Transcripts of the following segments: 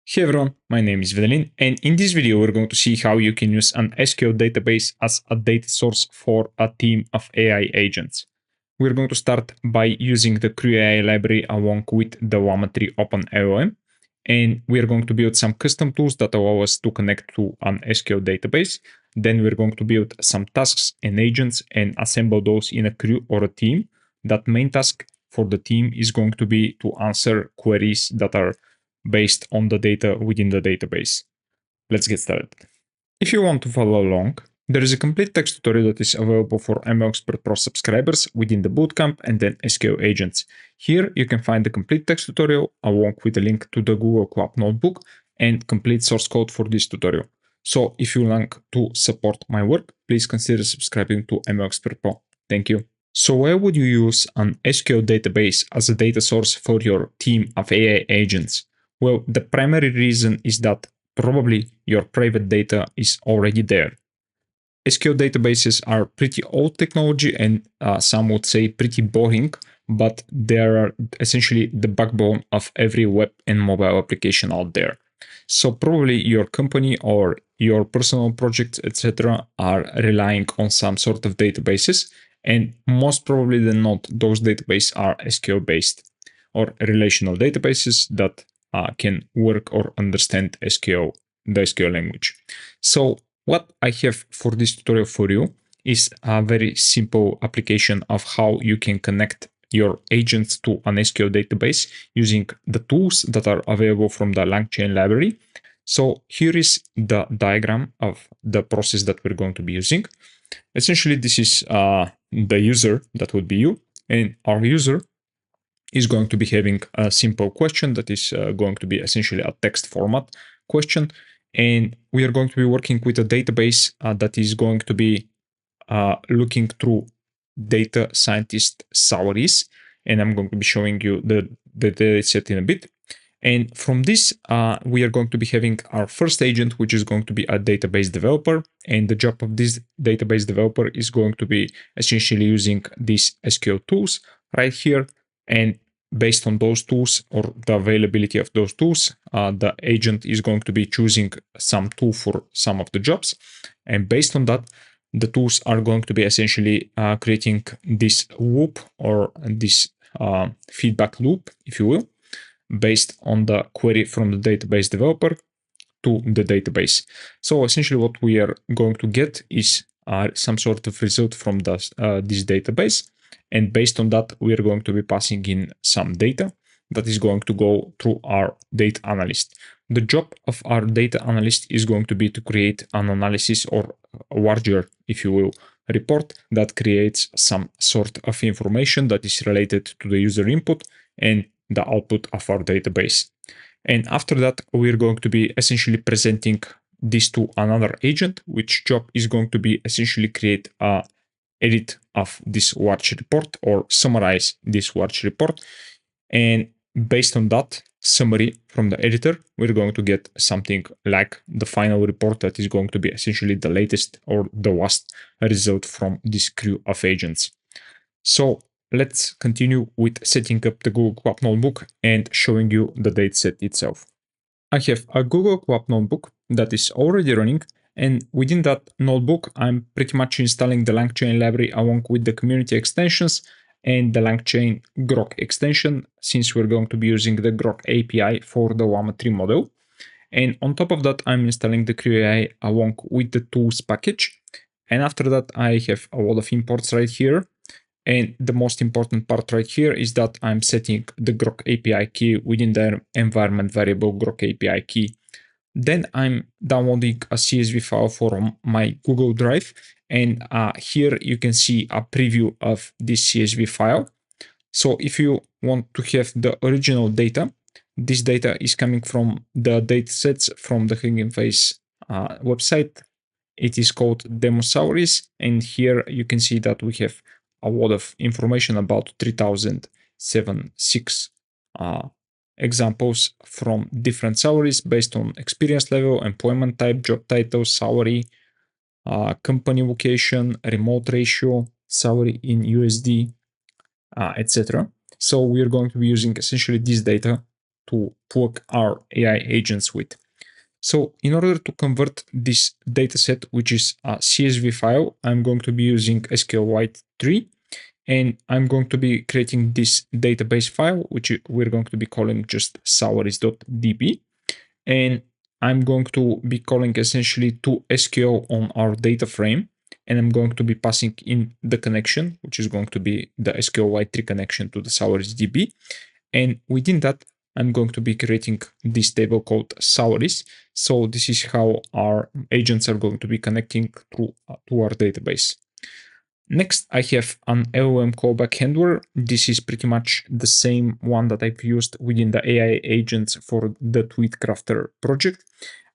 Hey everyone, my name is Vedelin, and in this video we're going to see how you can use an SQL database as a data source for a team of AI agents. We're going to start by using the CrewAI library along with the Llama 3 Open LLM, and we're going to build some custom tools that allow us to connect to an SQL database. Then we're going to build some tasks and agents and assemble those in a crew or a team. That main task for the team is going to be to answer queries that are based on the data within the database. Let's get started. If you want to follow along, there is a complete text tutorial that is available for ML Expert Pro subscribers within the bootcamp and then SQL Agents. Here you can find the complete text tutorial along with a link to the Google Colab notebook and complete source code for this tutorial. So if you want to support my work, please consider subscribing to ML Expert Pro. Thank you. So why would you use an SQL database as a data source for your team of AI agents? Well, the primary reason is that probably your private data is already there. SQL databases are pretty old technology and some would say pretty boring, but they are essentially the backbone of every web and mobile application out there. So probably your company or your personal projects, etc., are relying on some sort of databases, and most probably than not, those databases are SQL based or relational databases that can work or understand SQL, the SQL language. So what I have for this tutorial for you is a very simple application of how you can connect your agents to an SQL database using the tools that are available from the LangChain library. So here is the diagram of the process that we're going to be using. Essentially, this is the user that would be you, and our user is going to be having a simple question that is going to be essentially a text format question. And we are going to be working with a database that is going to be looking through data scientist salaries. And I'm going to be showing you the data set in a bit. And from this, we are going to be having our first agent, which is going to be a database developer. And the job of this database developer is going to be essentially using these SQL tools right here. And based on those tools or the availability of those tools, the agent is going to be choosing some tool for some of the jobs. And based on that, the tools are going to be essentially creating this loop or this feedback loop, if you will, based on the query from the database developer to the database. So essentially what we are going to get is some sort of result from this database. And based on that, we are going to be passing in some data that is going to go through our data analyst. The job of our data analyst is going to be to create an analysis or a larger, if you will, report that creates some sort of information that is related to the user input and the output of our database. And after that, we're going to be essentially presenting this to another agent, which job is going to be essentially create a edit of this large report or summarize this large report. And based on that summary from the editor, we're going to get something like the final report that is going to be essentially the latest or the last result from this crew of agents. So let's continue with setting up the Google Colab notebook and showing you the dataset itself. I have a Google Colab notebook that is already running, and within that notebook, I'm pretty much installing the LangChain library along with the community extensions and the LangChain Grok extension, since we're going to be using the Grok API for the Llama 3 model. And on top of that, I'm installing the CrewAI along with the tools package. And after that, I have a lot of imports right here. And the most important part right here is that I'm setting the Grok API key within the environment variable Grok API key. Then I'm downloading a CSV file from my Google Drive. And here you can see a preview of this CSV file. So if you want to have the original data, this data is coming from the datasets from the Hugging Face website. It is called Demosauris. And here you can see that we have a lot of information about 3076 examples from different salaries based on experience level, employment type, job title, salary, company location, remote ratio, salary in USD, etc. So we are going to be using essentially this data to plug our AI agents with. So in order to convert this dataset, which is a CSV file, I'm going to be using SQLite 3, and I'm going to be creating this database file, which we're going to be calling just salaries.db. And I'm going to be calling essentially to SQL on our data frame. And I'm going to be passing in the connection, which is going to be the SQLite 3 connection to the salaries DB. And within that, I'm going to be creating this table called salaries. So this is how our agents are going to be connecting to our database. Next, I have an LLM callback handler. This is pretty much the same one that I've used within the AI agents for the Tweet Crafter project.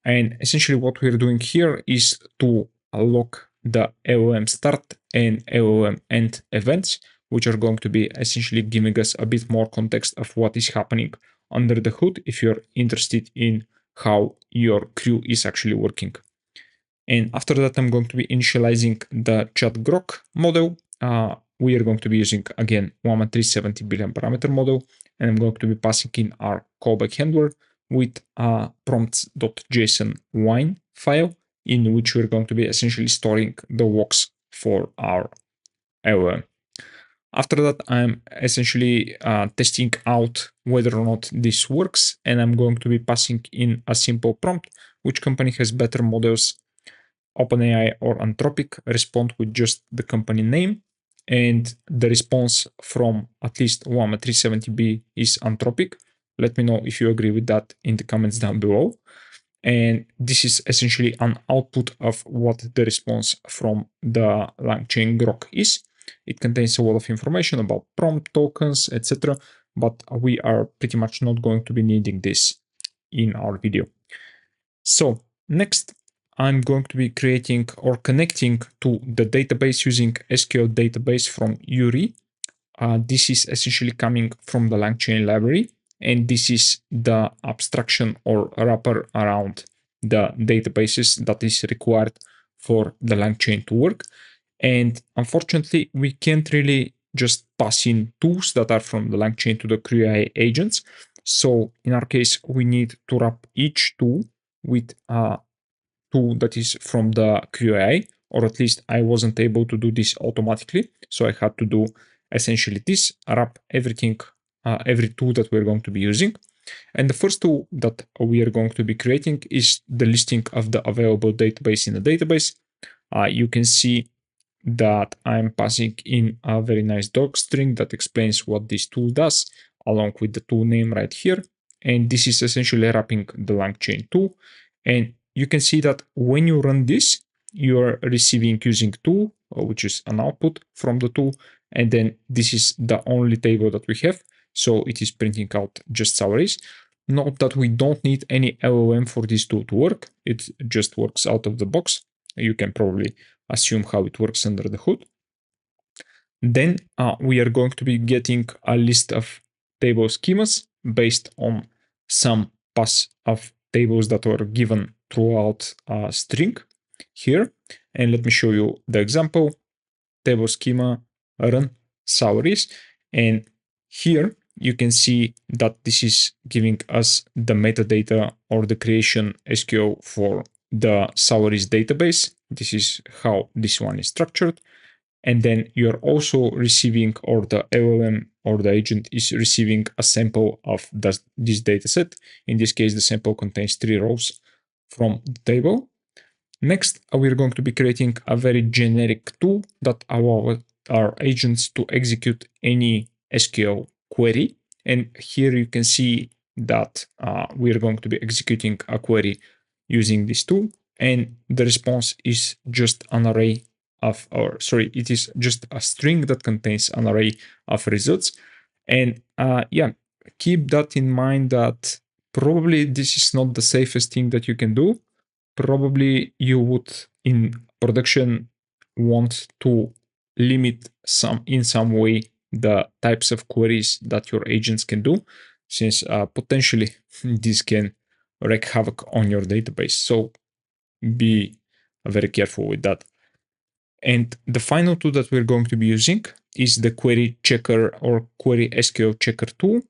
And essentially what we're doing here is to lock the LLM start and LLM end events, which are going to be essentially giving us a bit more context of what is happening under the hood if you're interested in how your crew is actually working. And after that, I'm going to be initializing the chat grok model. We are going to be using, again, Llama 370 billion parameter model, and I'm going to be passing in our callback handler with a prompts.json wine file in which we're going to be essentially storing the walks for our LLM. After that, I'm essentially testing out whether or not this works, and I'm going to be passing in a simple prompt, which company has better models, OpenAI or Anthropic. Respond with just the company name, and the response from at least Llama 370B is Anthropic. Let me know if you agree with that in the comments down below. And this is essentially an output of what the response from the LangChain grok is. It contains a lot of information about prompt tokens, etc. But we are pretty much not going to be needing this in our video. So next, I'm going to be creating or connecting to the database using SQL database from URI. This is essentially coming from the LangChain library, and this is the abstraction or wrapper around the databases that is required for the LangChain to work. And unfortunately, we can't really just pass in tools that are from the LangChain to the CrewAI agents. So in our case, we need to wrap each tool with a tool that is from the CrewAI, or at least I wasn't able to do this automatically. So I had to do essentially this, wrap everything, every tool that we're going to be using. And the first tool that we are going to be creating is the listing of the available database in the database. You can see that I'm passing in a very nice doc string that explains what this tool does, along with the tool name right here. And this is essentially wrapping the LangChain tool. And you can see that when you run this, you're receiving using tool, which is an output from the tool. And then this is the only table that we have. So it is printing out just salaries. Note that we don't need any LLM for this tool to work. It just works out of the box. You can probably assume how it works under the hood. Then we are going to be getting a list of table schemas based on some pass of tables that were given throughout a string here. And let me show you the example. Table schema run salaries. And here you can see that this is giving us the metadata or the creation SQL for the salaries database. This is how this one is structured. And then you're also receiving, or the LLM or the agent is receiving a sample of this dataset. In this case, the sample contains 3 rows from the table. Next, we're going to be creating a very generic tool that allows our agents to execute any SQL query. And here you can see that we're going to be executing a query using this tool. And the response is just an array of, it is just a string that contains an array of results. And yeah, keep that in mind that probably this is not the safest thing that you can do. Probably you would in production want to limit in some way the types of queries that your agents can do, since potentially this can wreak havoc on your database. So be very careful with that. And the final tool that we're going to be using is the query checker or query SQL checker tool.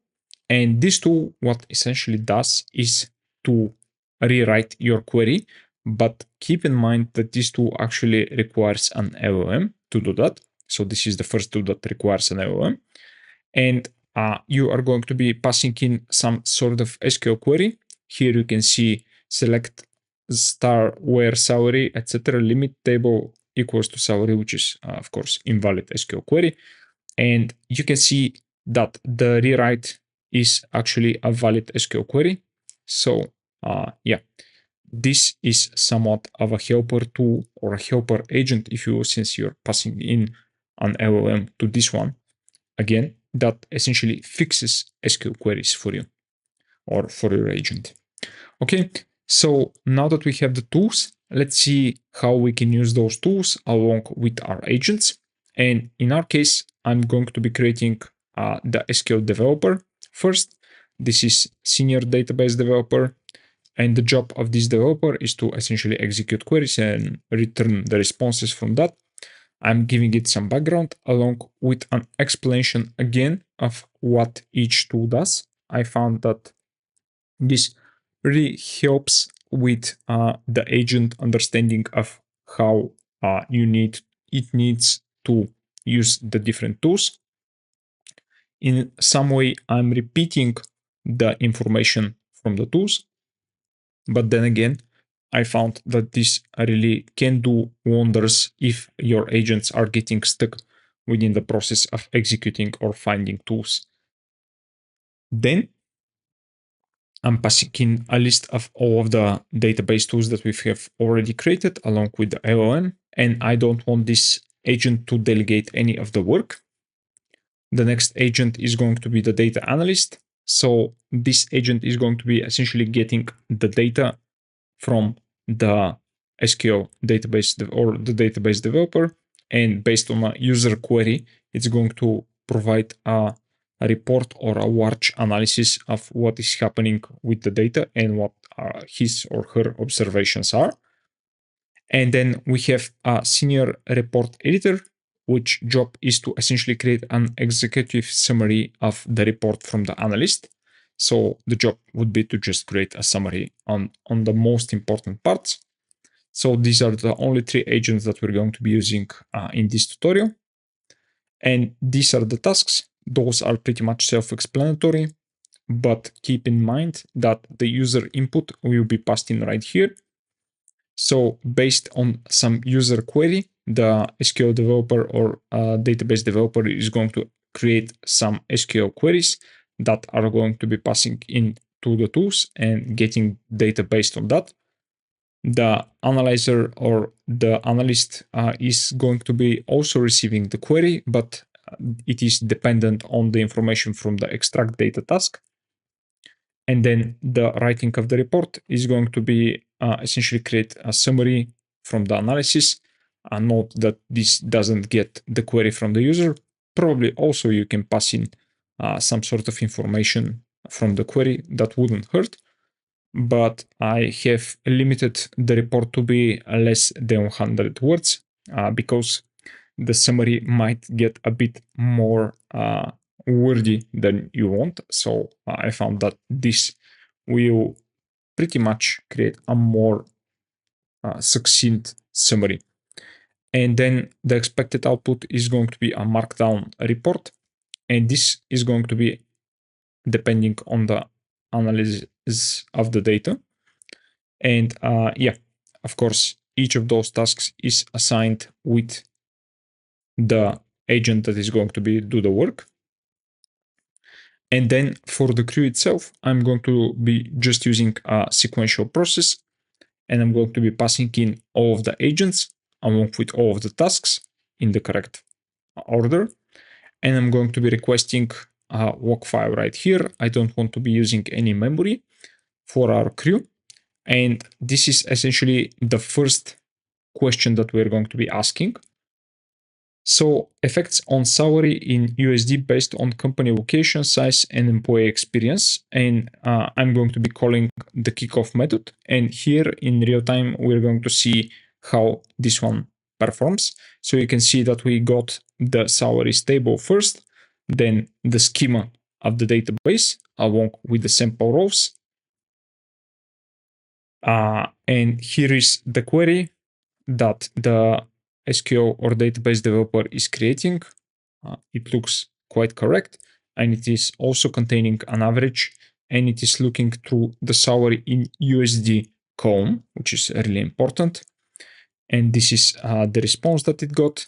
And this tool, what essentially does is to rewrite your query, but keep in mind that this tool actually requires an LLM to do that. So this is the first tool that requires an LLM. And you are going to be passing in some sort of SQL query. Here you can see select star where salary, etc. limit table equals to salary, which is of course invalid SQL query. And you can see that the rewrite is actually a valid SQL query. So yeah, this is somewhat of a helper tool or a helper agent, if you will, since you're passing in an LLM to this one. Again, that essentially fixes SQL queries for you or for your agent. Okay, so now that we have the tools, let's see how we can use those tools along with our agents. And in our case, I'm going to be creating the SQL developer first. This is senior database developer. And the job of this developer is to essentially execute queries and return the responses from that. I'm giving it some background along with an explanation again of what each tool does. I found that this really helps with the agent understanding of how it needs to use the different tools. In some way, I'm repeating the information from the tools, but then again, I found that this really can do wonders if your agents are getting stuck within the process of executing or finding tools. Then I'm passing in a list of all of the database tools that we have already created along with the LLM, and I don't want this agent to delegate any of the work. The next agent is going to be the data analyst. So this agent is going to be essentially getting the data from the SQL database or the database developer, and based on a user query, it's going to provide a report or a large analysis of what is happening with the data and what his or her observations are. And then we have a senior report editor, which job is to essentially create an executive summary of the report from the analyst. So the job would be to just create a summary on the most important parts. So these are the only 3 agents that we're going to be using in this tutorial. And these are the tasks. Those are pretty much self-explanatory, but keep in mind that the user input will be passed in right here. So based on some user query, the SQL developer or database developer is going to create some SQL queries that are going to be passing into the tools and getting data based on that. The analyzer or the analyst is going to be also receiving the query, but it is dependent on the information from the extract data task. And then the writing of the report is going to be essentially create a summary from the analysis. Note that this doesn't get the query from the user. Probably also you can pass in some sort of information from the query that wouldn't hurt. But I have limited the report to be less than 100 words because the summary might get a bit more wordy than you want. So I found that this will pretty much create a more succinct summary. And then the expected output is going to be a markdown report. And this is going to be depending on the analysis of the data. And yeah, of course, each of those tasks is assigned with the agent that is going to do the work. And then for the crew itself, I'm going to be just using a sequential process, and I'm going to be passing in all of the agents along with all of the tasks in the correct order. And I'm going to be requesting a log file right here. I don't want to be using any memory for our crew. And this is essentially the first question that we're going to be asking. So effects on salary in USD based on company location, size, and employee experience. And I'm going to be calling the kickoff method. And here in real time, we're going to see how this one performs. So you can see that we got the salaries table first, then the schema of the database along with the sample rows. And here is the query that the SQL or database developer is creating. It looks quite correct, and it is also containing an average, and it is looking through the salary in USD column, which is really important. And this is the response that it got.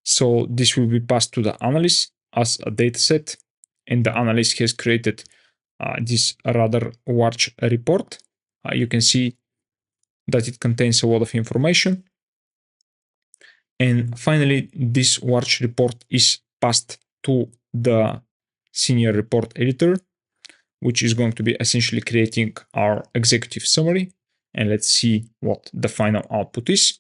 So this will be passed to the analyst as a dataset, and the analyst has created this rather large report. You can see that it contains a lot of information. And finally, this large report is passed to the senior report editor, which is going to be essentially creating our executive summary. And let's see what the final output is.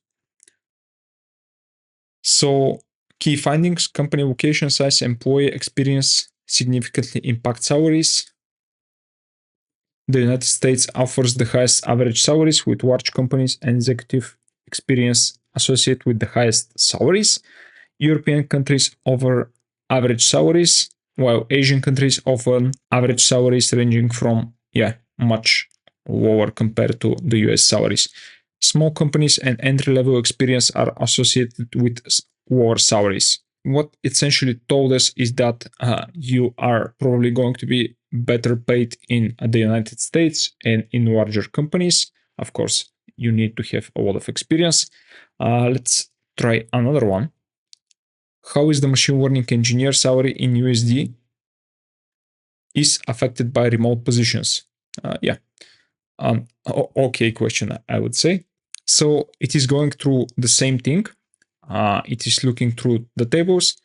So, key findings: company location, size, employee experience significantly impact salaries. The United States offers the highest average salaries, with large companies and executive experience associated with the highest salaries. European countries offer average salaries, while Asian countries offer average salaries ranging from much lower compared to the US salaries. Small companies and entry-level experience are associated with lower salaries. What essentially told us is that you are probably going to be better paid in the United States and in larger companies. Of course, you need to have a lot of experience. Let's try another one. How is the machine learning engineer salary in USD is affected by remote positions? Okay question, I would say. So it is going through the same thing. It is looking through the tables,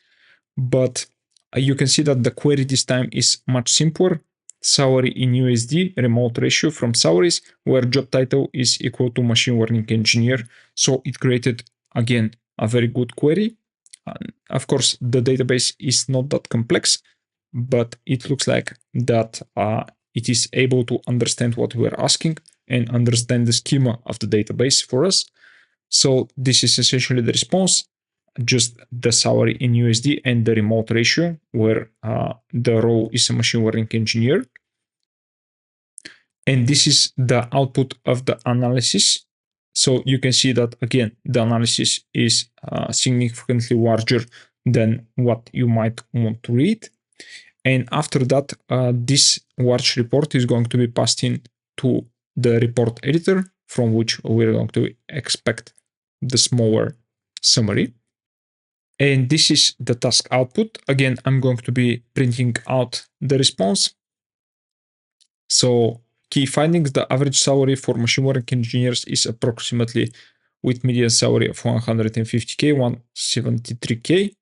but you can see that the query this time is much simpler. Salary in USD, remote ratio from salaries, where job title is equal to machine learning engineer. So it created, again, a very good query. Of course, the database is not that complex, but it looks like that it is able to understand what we're asking and understand the schema of the database for us. So this is essentially the response, just the salary in USD and the remote ratio, where the role is a machine learning engineer. And this is the output of the analysis. So you can see that, again, the analysis is significantly larger than what you might want to read. And after that, this large report is going to be passed in to the report editor, from which we're going to expect the smaller summary. And this is the task output. Again, I'm going to be printing out the response. So key findings: the average salary for machine learning engineers is approximately, with median salary of 150K, 173K.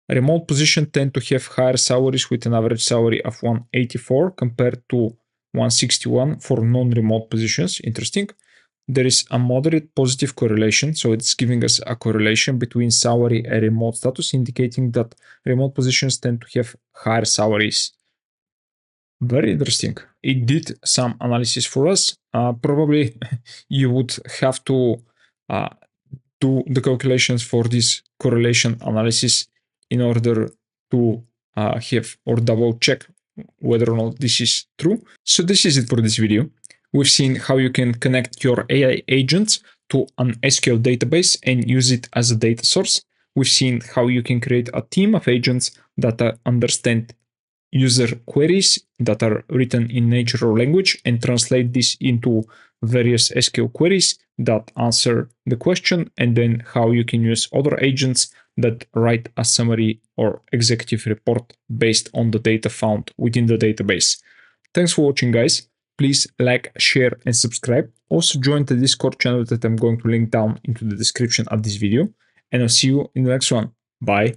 Remote positions tend to have higher salaries, with an average salary of 184 compared to 161 for non-remote positions. Interesting. There is a moderate positive correlation, so it's giving us a correlation between salary and remote status, indicating that remote positions tend to have higher salaries. Very interesting. It did some analysis for us. Probably you would have to do the calculations for this correlation analysis in order to have or double check whether or not this is true. So this is it for this video. We've seen how you can connect your AI agents to an SQL database and use it as a data source. We've seen how you can create a team of agents that understand user queries that are written in natural language and translate this into various SQL queries that answer the question, and then how you can use other agents that write a summary or executive report based on the data found within the database. Thanks for watching, guys. Please like, share, and subscribe. Also join the Discord channel that I'm going to link down into the description of this video, and I'll see you in the next one. Bye.